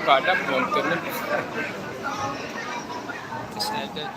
Gak ada penontonnya. Terus ada.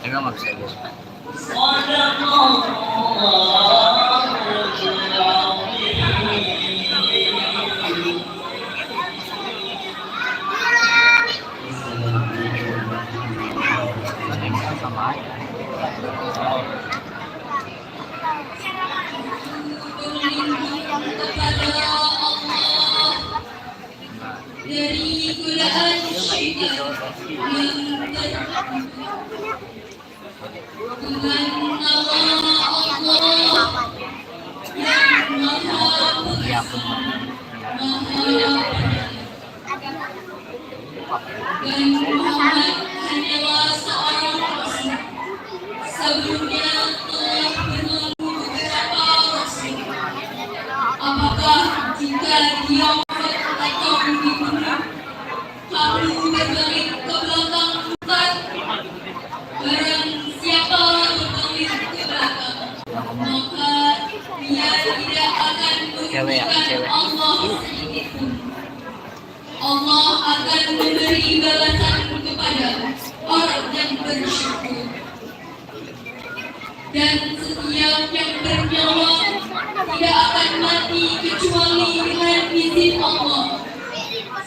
Enggak mau bisa lihat. Sama aja. Dari godaan syaitan dengan nama Allah yang Maha dan Muhammad hanyalah seorang rasul. Sebelumnya telah berlalu beberapa rasul. Apakah jika dia atau dibunuh, kamu berbalik ke belakang bukan? Barang siapa berbalik ke belakang, maka dia tidak akan merugikan Allah sedikitpun. Allah akan memberi balasan kepada orang yang bersyukur. Dan setiap yang bernyawa tidak akan mati kecuali dengan izin Allah,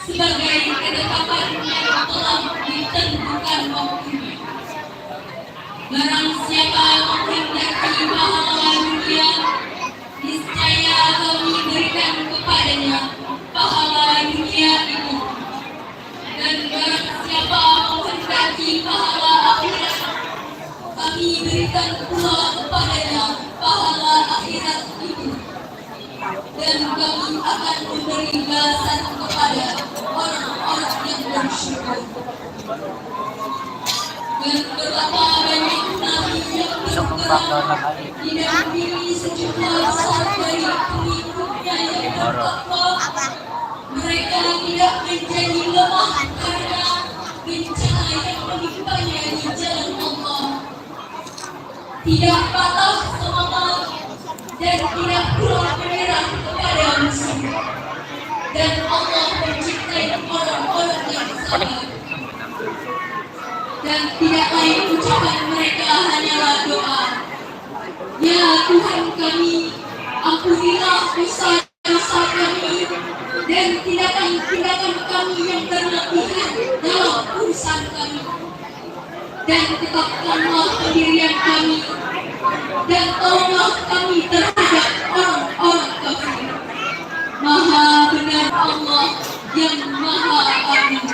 sebagai ketetapan yang telah ditentukan waktunya. Barang siapa menghendaki pahala dunia, niscaya kami berikan kepadanya pahala dunia itu. Dan barang siapa menghendaki pahala akhirat, kami berikan pula kepadanya pahala akhirat itu. Dan kami akan memberi balasan kepada orang-orang yang bersyukur. Dan betapa banyak nabi yang berperang didampingi sejumlah besar dari pengikutnya yang bertakwa. Mereka tidak menjadi lemah karena bencana yang menimpanya di jalan Allah. Tidak patah semangat dan tidak pula menyerah kepada musuh. Dan Allah mencintai orang-orang yang sabar. Dan tidak lain ucapan mereka hanyalah doa. Ya Tuhan kami, ampunilah dosa-dosa kami dan tindakan-tindakan kami yang berlebihan dalam urusan kami. Dan tetapkanlah pendirian kami dan tolonglah kami terhadap orang-orang kafir. Maha benar Allah yang Maha Agung.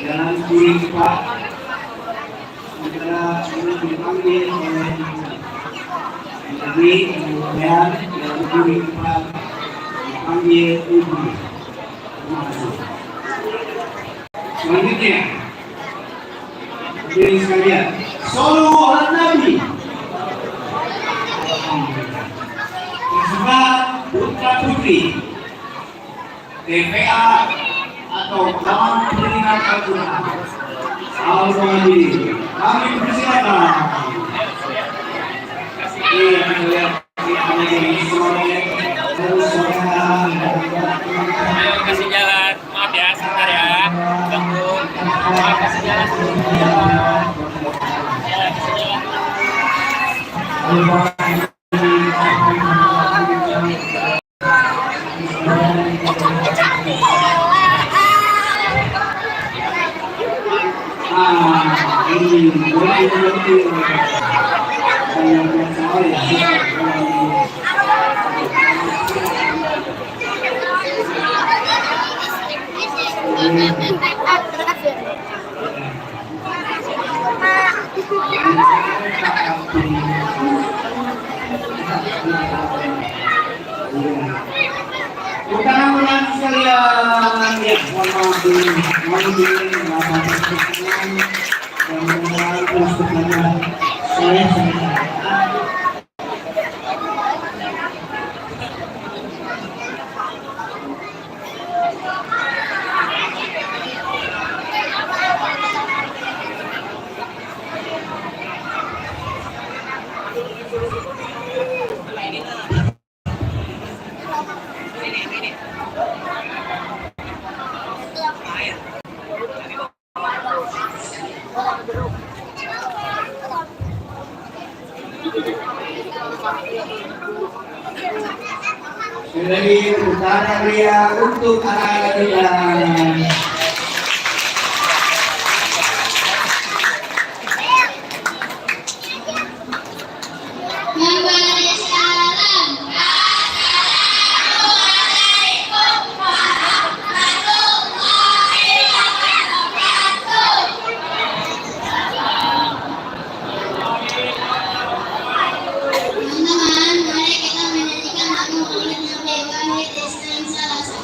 Dan kuring Pak antara dipanggil oleh jadi kemudian dan kuring Pak dipanggil Ibu. Terima kasih. Selanjutnya hadirin sekalian, Sholawat Nabi tersebar putra putri TPA atau Taman Pendidikan Al-Quran Al-Muhammadi. Kami persilakan. Iya, melihat ini sore terus Kasih jalan, maaf ya, sebentar ya, tunggu. Maaf, kasih jalan. Kasih jalan. ini 2020 yang saya ya. Mudah-mudahan sekalian ya, mohon dari utara Ria untuk anak-anak Ria. Teman-teman, mari kita menyanyikan lagu Maulid Nabi Wahid Islam Salasa.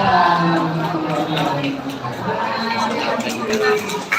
Waalaikumsalam warahmatullahi wabarakatuh.